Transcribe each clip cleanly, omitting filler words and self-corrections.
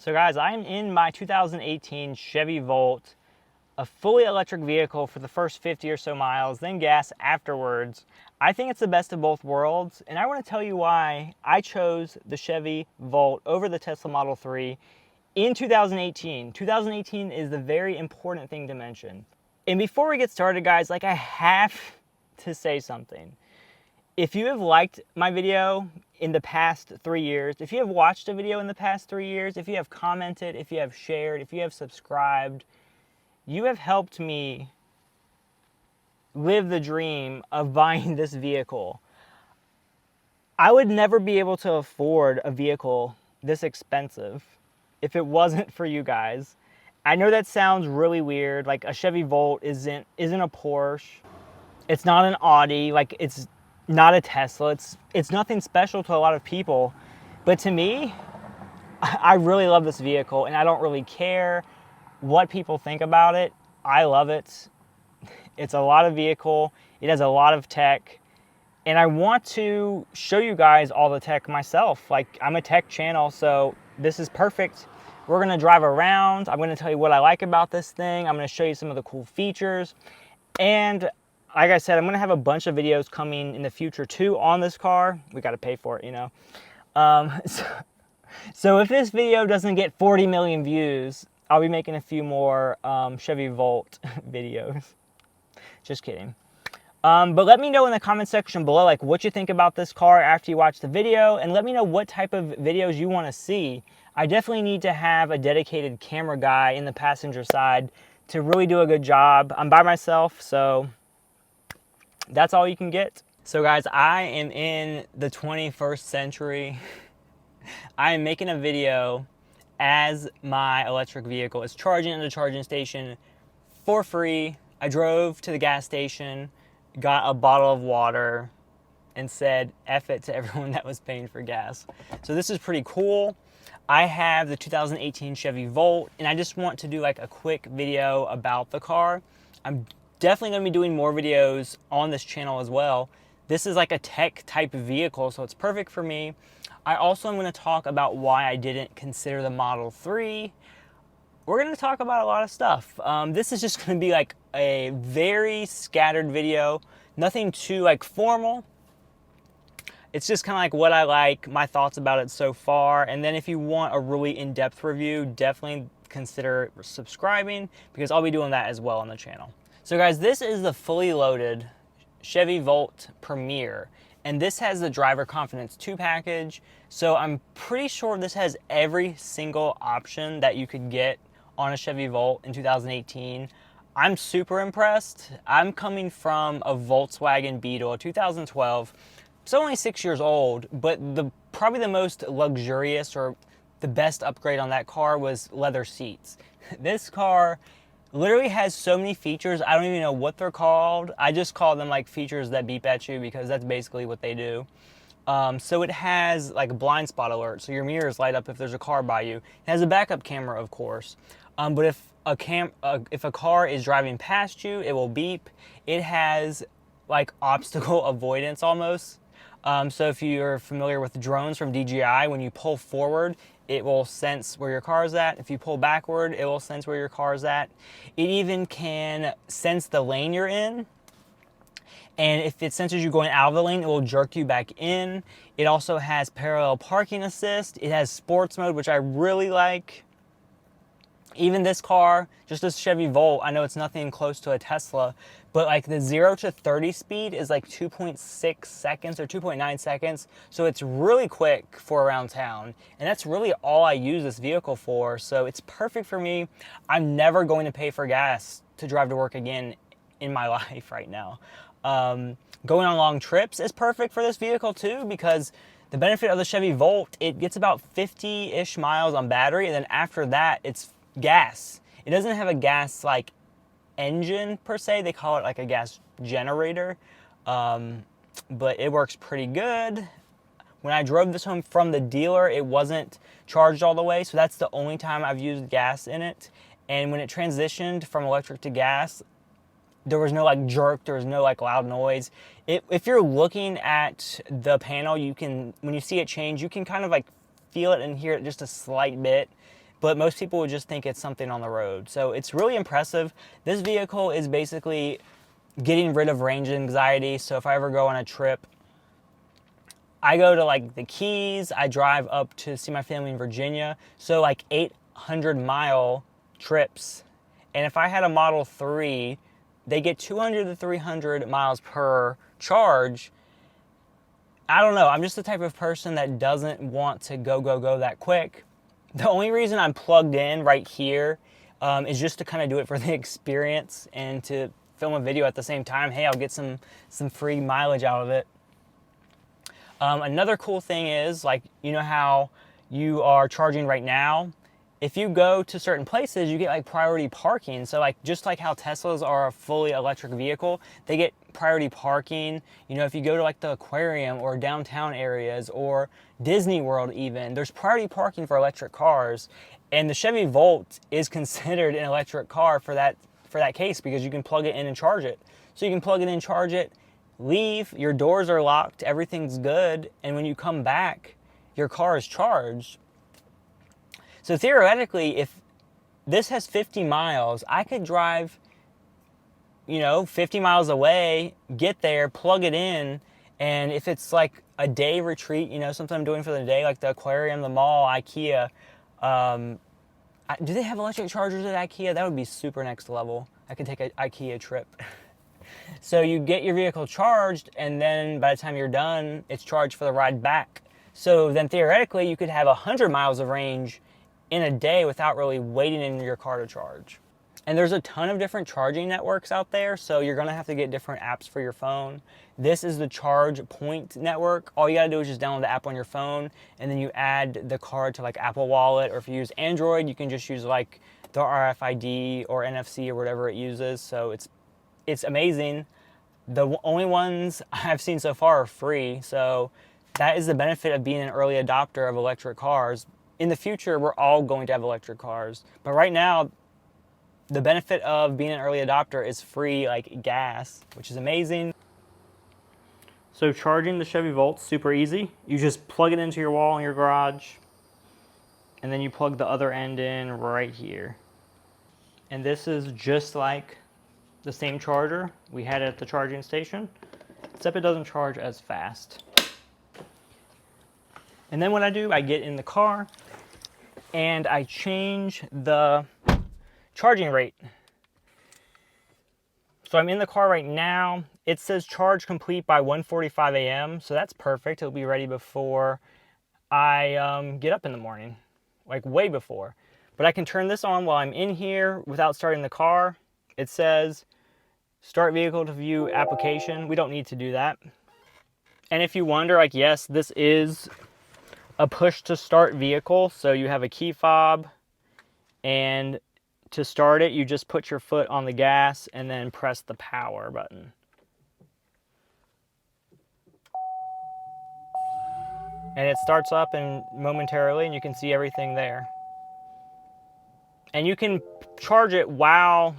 So guys, I'm in my 2018 Chevy Volt, a fully electric vehicle for the first 50 or so miles, then gas afterwards. I think it's the best of both worlds, and I want to tell you why I chose the Chevy Volt over the Tesla Model 3 in 2018. 2018 is the very important thing to mention. And before we get started, guys, I have to say something. If you have liked my video in the past 3 years, if you have watched a video in the past 3 years, if you have commented, if you have shared, if you have subscribed, you have helped me live the dream of buying this vehicle. I would never be able to afford a vehicle this expensive if it wasn't for you guys. I know that sounds really weird. Like, a Chevy Volt isn't a Porsche. It's not an Audi. Like, it's not a Tesla. It's nothing special to a lot of people. But to me, I really love this vehicle, and I don't really care what people think about it. I love it. It's a lot of vehicle. It has a lot of tech. And I want to show you guys all the tech myself. Like, I'm a tech channel, so this is perfect. We're gonna drive around. I'm gonna tell you what I like about this thing. I'm gonna show you some of the cool features. And like I said, I'm gonna have a bunch of videos coming in the future too on this car. We gotta pay for it, you know. So if this video doesn't get 40 million views, I'll be making a few more Chevy Volt videos. Just kidding. But let me know in the comment section below, like, what you think about this car after you watch the video, and let me know what type of videos you want to see. I definitely need to have a dedicated camera guy in the passenger side to really do a good job. I'm by myself, so that's all you can get. So guys, I am in the 21st century. I am making a video as my electric vehicle is charging at a charging station for free. I drove to the gas station, got a bottle of water, and said F it to everyone that was paying for gas. So this is pretty cool. I have the 2018 Chevy Volt, and I just want to do like a quick video about the car. I'm definitely going to be doing more videos on this channel as well. This is like a tech type vehicle, so it's perfect for me. I also am going to talk about why I didn't consider the Model 3. We're going to talk about a lot of stuff. This is just going to be like a very scattered video, nothing too like formal. It's just kind of like what I like, my thoughts about it so far. And then if you want a really in-depth review, definitely consider subscribing, because I'll be doing that as well on the channel. So guys, this is the fully loaded Chevy Volt Premier, and this has the Driver Confidence 2 package. So I'm pretty sure this has every single option that you could get on a Chevy Volt in 2018. I'm super impressed. I'm coming from a Volkswagen Beetle, a 2012. It's only 6 years old, but probably the most luxurious or the best upgrade on that car was leather seats. This car literally has so many features, I don't even know what they're called. I just call them like features that beep at you, because that's basically what they do. So it has like a blind spot alert, so your mirrors light up if there's a car by you. It has a backup camera, of course. But if a car is driving past you, it will beep. It has like obstacle avoidance almost. So if you're familiar with drones from DJI, when you pull forward, it will sense where your car is at. If you pull backward, it will sense where your car is at. It even can sense the lane you're in. And if it senses you going out of the lane, it will jerk you back in. It also has parallel parking assist. It has sports mode, which I really like. Even this car, just this Chevy Volt, I know it's nothing close to a Tesla, but like the 0 to 30 speed is like 2.6 seconds or 2.9 seconds. So it's really quick for around town. And that's really all I use this vehicle for. So it's perfect for me. I'm never going to pay for gas to drive to work again in my life right now. Going on long trips is perfect for this vehicle too, because the benefit of the Chevy Volt, it gets about 50-ish miles on battery, and then after that, it's gas. It doesn't have a gas like engine per se. They call it like a gas generator, but it works pretty good. When I drove this home from the dealer, it wasn't charged all the way, so that's the only time I've used gas in it. And when it transitioned from electric to gas, there was no like jerk, there was no like loud noise. If you're looking at the panel, you can, when you see it change, you can kind of like feel it and hear it just a slight bit, but most people would just think it's something on the road. So it's really impressive. This vehicle is basically getting rid of range anxiety. So if I ever go on a trip, I go to like the Keys, I drive up to see my family in Virginia, so like 800-mile trips. And if I had a Model 3, they get 200 to 300 miles per charge. I don't know, I'm just the type of person that doesn't want to go that quick. The only reason I'm plugged in right here is just to kind of do it for the experience and to film a video at the same time. Hey, I'll get some free mileage out of it. Another cool thing is, like, you know how you are charging right now? If you go to certain places, you get like priority parking. So like, just like how Teslas are a fully electric vehicle, they get priority parking. You know, if you go to like the aquarium or downtown areas or Disney World even, there's priority parking for electric cars. And the Chevy Volt is considered an electric car for that case, because you can plug it in and charge it. So you can plug it in, charge it, leave, your doors are locked, everything's good, and when you come back, your car is charged. So theoretically, if this has 50 miles, I could drive, you know, 50 miles away, get there, plug it in, and if it's like a day retreat, you know, something I'm doing for the day, like the aquarium, the mall, IKEA, do they have electric chargers at IKEA? That would be super next level. I could take an IKEA trip. So you get your vehicle charged, and then by the time you're done, it's charged for the ride back. So then theoretically, you could have 100 miles of range in a day without really waiting in your car to charge. And there's a ton of different charging networks out there, so you're gonna have to get different apps for your phone. This is the Charge Point network. All you gotta do is just download the app on your phone, and then you add the card to like Apple Wallet, or if you use Android, you can just use like the RFID or NFC or whatever it uses. So it's amazing. The only ones I've seen so far are free, so that is the benefit of being an early adopter of electric cars. In the future, we're all going to have electric cars, but right now, the benefit of being an early adopter is free like gas, which is amazing. So charging the Chevy Volt's super easy. You just plug it into your wall in your garage, and then you plug the other end in right here. And this is just like the same charger we had at the charging station, except it doesn't charge as fast. And then what I do, I get in the car and I change the charging rate. So I'm in the car right now. It says charge complete by 1:45 a.m. So that's perfect. It'll be ready before I get up in the morning, like way before. But I can turn this on while I'm in here without starting the car. It says start vehicle to view application. We don't need to do that. And if you wonder, like, yes, this is a push to start vehicle. So you have a key fob, and to start it, you just put your foot on the gas and then press the power button. And it starts up momentarily, and you can see everything there. And you can charge it while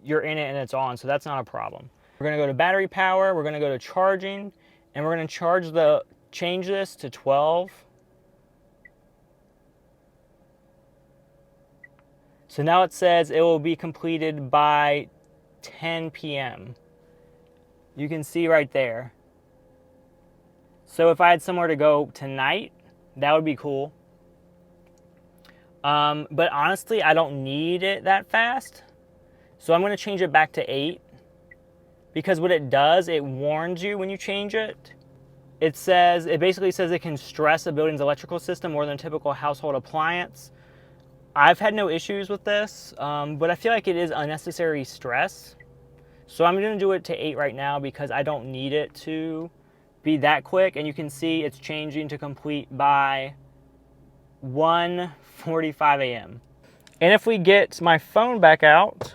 you're in it and it's on, so that's not a problem. We're gonna go to battery power, we're gonna go to charging, and we're gonna change this to 12. So now it says it will be completed by 10 p.m. You can see right there. So if I had somewhere to go tonight, that would be cool. But honestly, I don't need it that fast. So I'm going to change it back to 8. Because what it does, it warns you when you change it. It basically says it can stress a building's electrical system more than a typical household appliance. I've had no issues with this, but I feel like it is unnecessary stress. So I'm going to do it to 8 right now because I don't need it to be that quick. And you can see it's changing to complete by 1:45 a.m. And if we get my phone back out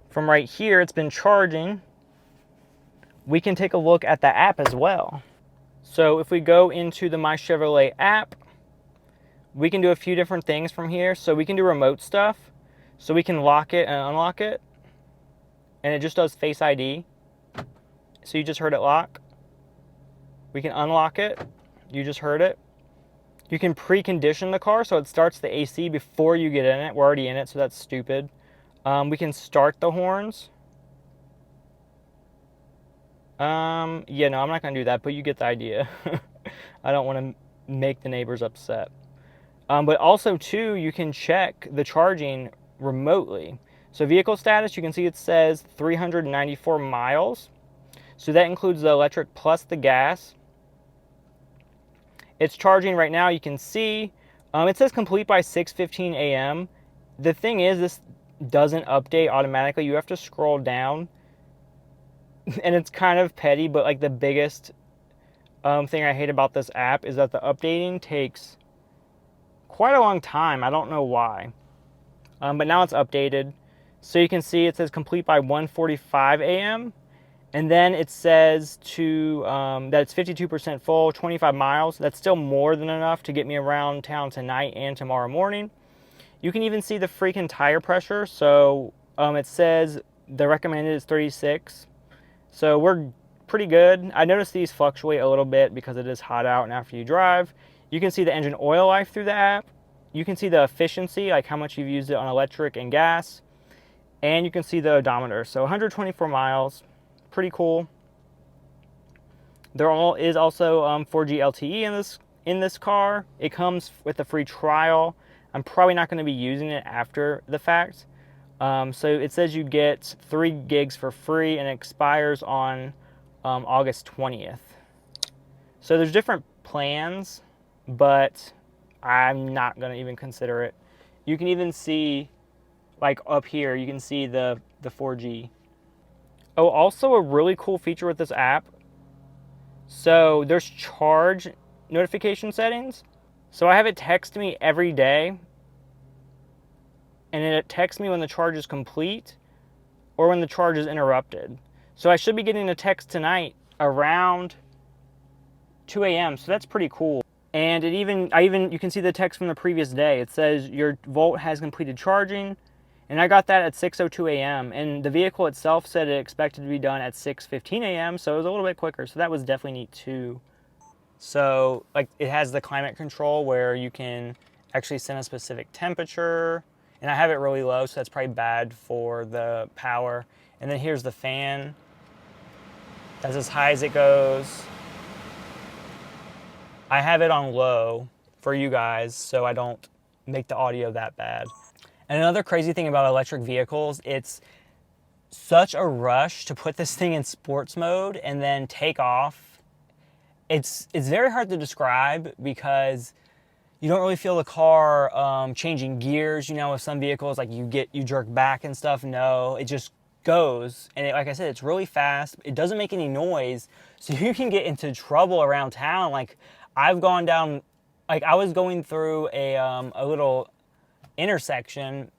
from right here, it's been charging, we can take a look at the app as well. So if we go into the My Chevrolet app, we can do a few different things from here. So we can do remote stuff. So we can lock it and unlock it. And it just does Face ID. So you just heard it lock. We can unlock it. You just heard it. You can precondition the car, so it starts the AC before you get in it. We're already in it, so that's stupid. We can start the horns. Yeah, no, I'm not going to do that, but you get the idea. I don't want to make the neighbors upset. But also, too, you can check the charging remotely. So vehicle status, you can see it says 394 miles. So that includes the electric plus the gas. It's charging right now, you can see. It says complete by 6:15 a.m. The thing is, this doesn't update automatically. You have to scroll down. And it's kind of petty, but like the biggest thing I hate about this app is that the updating takes quite a long time. I don't know why. But now it's updated. So you can see it says complete by 1:45 a.m. And then it says that it's 52% full, 25 miles. That's still more than enough to get me around town tonight and tomorrow morning. You can even see the freaking tire pressure. So it says the recommended is 36. So we're pretty good. I noticed these fluctuate a little bit because it is hot out and after you drive. You can see the engine oil life through the app. You can see the efficiency, like how much you've used it on electric and gas. And you can see the odometer. So 124 miles, pretty cool. There is also 4G LTE in this car. It comes with a free trial. I'm probably not going to be using it after the fact. So it says you get 3 gigs for free and it expires on August 20th. So there's different plans, but I'm not going to even consider it. You can even see, like up here, you can see the 4G. Oh, also a really cool feature with this app. So there's charge notification settings. So I have it text me every day. And it texts me when the charge is complete or when the charge is interrupted. So I should be getting a text tonight around 2 a.m. So that's pretty cool. And you can see the text from the previous day. It says your Volt has completed charging. And I got that at 6:02 a.m. And the vehicle itself said it expected to be done at 6:15 a.m. So it was a little bit quicker. So that was definitely neat too. So like it has the climate control where you can actually set a specific temperature. And I have it really low, so that's probably bad for the power. And then here's the fan. That's as high as it goes. I have it on low for you guys, so I don't make the audio that bad. And another crazy thing about electric vehicles, it's such a rush to put this thing in sports mode and then take off. It's very hard to describe because you don't really feel the car changing gears, you know, with some vehicles, like you jerk back and stuff. No, it just goes. And like I said, it's really fast. It doesn't make any noise. So you can get into trouble around town. Like I've gone down, like I was going through a little intersection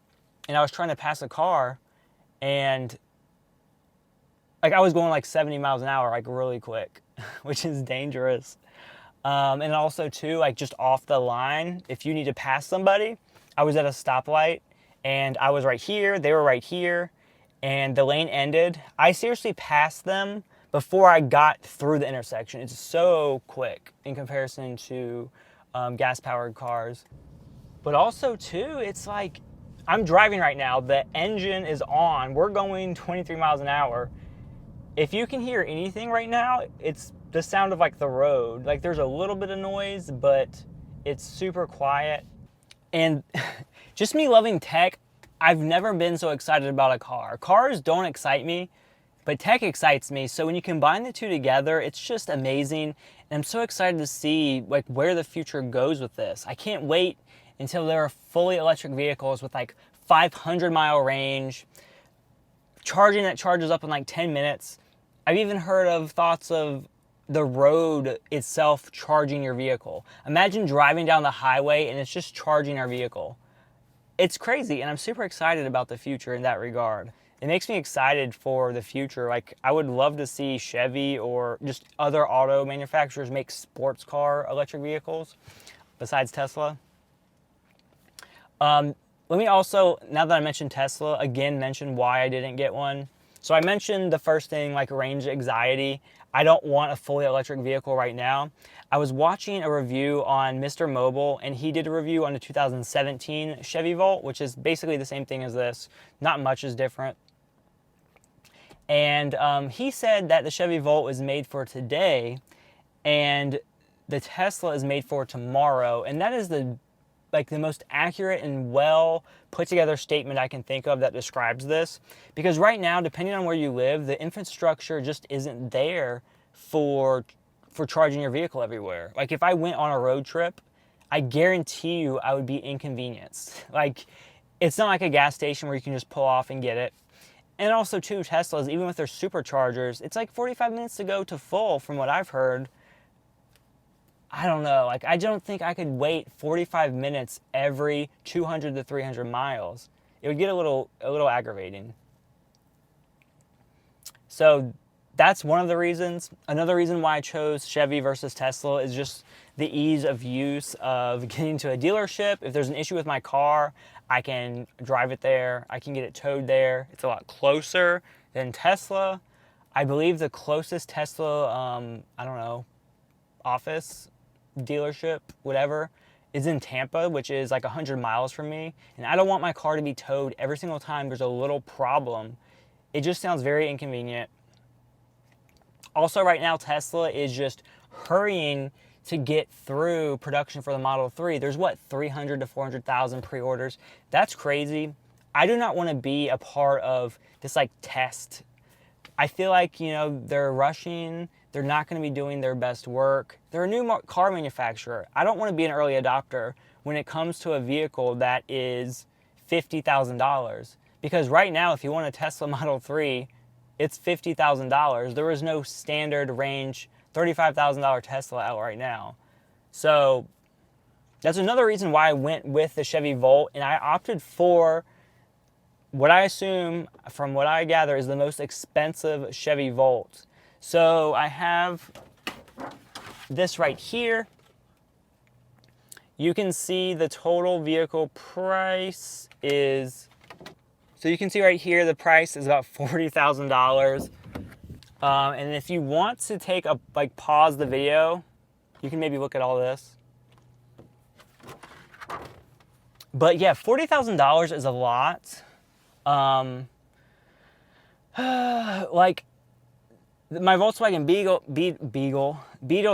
and I was trying to pass a car and like I was going like 70 miles an hour, like really quick, which is dangerous. And also too, like just off the line, if you need to pass somebody, I was at a stoplight and I was right here, they were right here, and the lane ended. I seriously passed them before I got through the intersection. It's so quick in comparison to gas-powered cars. But also too, it's like, I'm driving right now, the engine is on, we're going 23 miles an hour. If you can hear anything right now, it's the sound of like the road. Like there's a little bit of noise, but it's super quiet. And just me loving tech, I've never been so excited about a car. Cars don't excite me, but tech excites me. So when you combine the two together, it's just amazing. And I'm so excited to see like where the future goes with this. I can't wait until there are fully electric vehicles with like 500-mile range, charging that charges up in like 10 minutes. I've even heard of thoughts of the road itself charging your vehicle. Imagine driving down the highway and it's just charging our vehicle. It's crazy, and I'm super excited about the future in that regard. It makes me excited for the future. Like, I would love to see Chevy or just other auto manufacturers make sports car electric vehicles besides Tesla. Let me also, now that I mentioned Tesla, again mention why I didn't get one. So I mentioned the first thing, like range anxiety. I don't want a fully electric vehicle right now. I was watching a review on Mr. Mobile, and he did a review on the 2017 Chevy Volt, which is basically the same thing as this. Not much is different. And he said that the Chevy Volt is made for today, and the Tesla is made for tomorrow. And that is the most accurate and well put together statement I can think of that describes this. Because right now, depending on where you live, the infrastructure just isn't there for charging your vehicle everywhere. Like if I went on a road trip, I guarantee you I would be inconvenienced. Like it's not like a gas station where you can just pull off and get it. And also too, Teslas, even with their superchargers, it's like 45 minutes to go to full from what I've heard. I don't know, like I don't think I could wait 45 minutes every 200 to 300 miles. It would get a little aggravating. So that's one of the reasons. Another reason why I chose Chevy versus Tesla is just the ease of use of getting to a dealership. If there's an issue with my car, I can drive it there. I can get it towed there. It's a lot closer than Tesla. I believe the closest Tesla, I don't know, office, dealership, whatever, is in Tampa, which is like 100 miles from me. And I don't want my car to be towed every single time there's a little problem. It just sounds very inconvenient. Also, right now, Tesla is just hurrying to get through production for the Model 3. There's, 300 to 400,000 pre-orders. That's crazy. I do not want to be a part of this, test. I feel like, they're rushing. They're not going to be doing their best work. They're a new car manufacturer. I don't want to be an early adopter when it comes to a vehicle that is $50,000. Because right now, if you want a Tesla Model 3, it's $50,000. There is no standard range $35,000 Tesla out right now. So that's another reason why I went with the Chevy Volt, and I opted for what I assume, from what I gather, is the most expensive Chevy Volt. So I have this right here. You can see the total vehicle price is, so you can see right here the price is about $40,000. And if you want to take a, pause the video, you can maybe look at all this. But yeah, $40,000 is a lot. My Volkswagen Beetle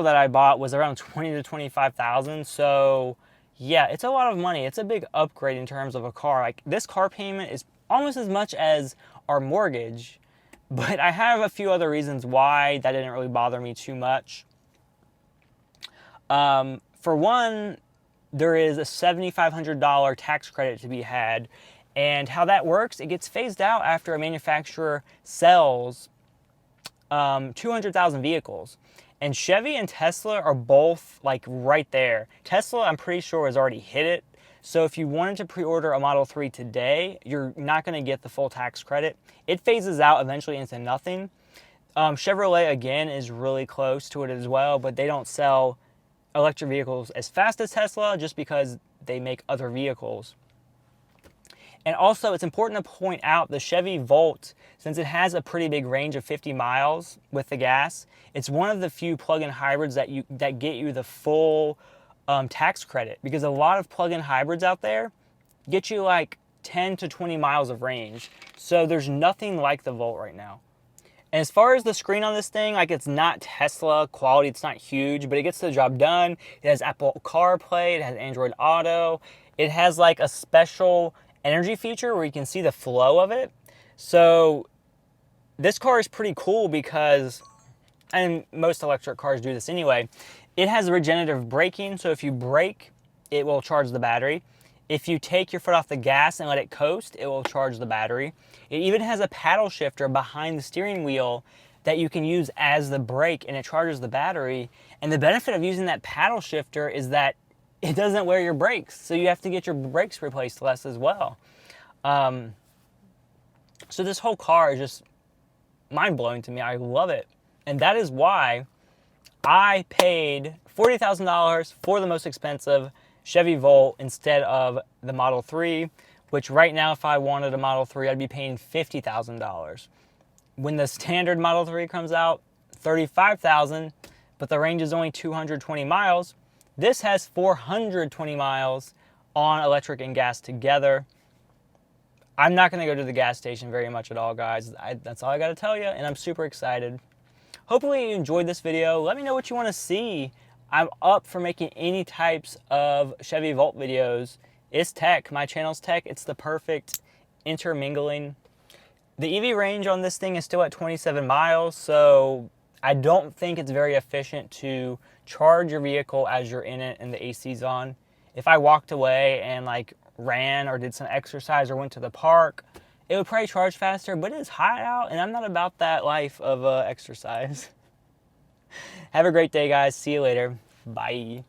that I bought was around $20,000 to $25,000. So yeah, it's a lot of money. It's a big upgrade in terms of a car. This car payment is almost as much as our mortgage. But I have a few other reasons why that didn't really bother me too much. For one, there is a $7,500 tax credit to be had. And how that works, it gets phased out after a manufacturer sells 200,000 vehicles. And Chevy and Tesla are both right there. Tesla, I'm pretty sure, has already hit it. So if you wanted to pre-order a Model 3 today, you're not going to get the full tax credit. It phases out eventually into nothing. Chevrolet, again, is really close to it as well, but they don't sell electric vehicles as fast as Tesla just because they make other vehicles. And also, it's important to point out the Chevy Volt, since it has a pretty big range of 50 miles with the gas, it's one of the few plug-in hybrids that get you the full tax credit, because a lot of plug-in hybrids out there get you 10 to 20 miles of range. So there's nothing like the Volt right now. And as far as the screen on this thing, it's not Tesla quality, it's not huge, but it gets the job done. It has Apple CarPlay, it has Android Auto, it has a special energy feature where you can see the flow of it. So this car is pretty cool because, and most electric cars do this anyway, it has regenerative braking, so if you brake, it will charge the battery. If you take your foot off the gas and let it coast, it will charge the battery. It even has a paddle shifter behind the steering wheel that you can use as the brake, and it charges the battery. And the benefit of using that paddle shifter is that it doesn't wear your brakes, so you have to get your brakes replaced less as well. So this whole car is just mind-blowing to me. I love it. And that is why I paid $40,000 for the most expensive Chevy Volt instead of the Model 3, which right now, if I wanted a Model 3, I'd be paying $50,000. when the standard Model 3 comes out, 35,000, but the range is only 220 miles. This has 420 miles on electric and gas together. I'm not going to go to the gas station very much at all, guys. That's all I got to tell you, and I'm super excited. Hopefully you enjoyed this video. Let me know what you want to see. I'm up for making any types of Chevy Volt videos. It's tech. My channel's tech. It's the perfect intermingling. The EV range on this thing is still at 27 miles, so I don't think it's very efficient to charge your vehicle as you're in it and the AC's on. If I walked away and like ran or did some exercise or went to the park, it would probably charge faster, but it's hot out and I'm not about that life of exercise. Have a great day, guys. See you later. Bye.